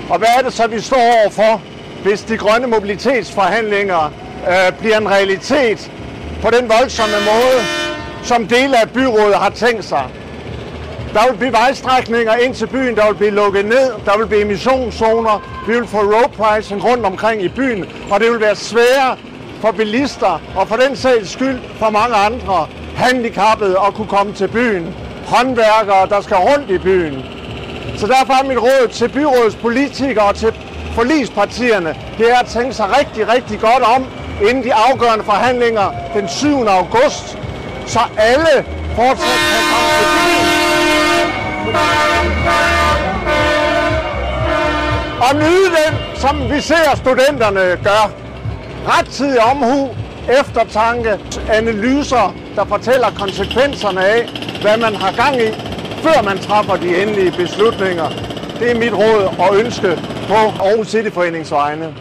Og hvad er det så, vi står overfor, hvis de grønne mobilitetsforhandlinger bliver en realitet på den voldsomme måde, som dele af byrådet har tænkt sig? Der vil blive vejstrækninger ind til byen, der vil blive lukket ned, der vil blive emissionszoner, vi vil få road pricing rundt omkring i byen, og det vil være sværere for bilister og for den sags skyld for mange andre handicappede at kunne komme til byen. Håndværkere, der skal rundt i byen. Så derfor er mit råd til byrådets politikere og til forligspartierne, det er at tænke sig rigtig, rigtig godt om, inden de afgørende forhandlinger den 7. august, så alle fortsat kan komme til byen. Og nyde den, som vi ser studenterne gør. Rettidig omhu, eftertanke, analyser, der fortæller konsekvenserne af, hvad man har gang i, før man træffer de endelige beslutninger. Det er mit råd og ønske på Aarhus Cityforenings vegne.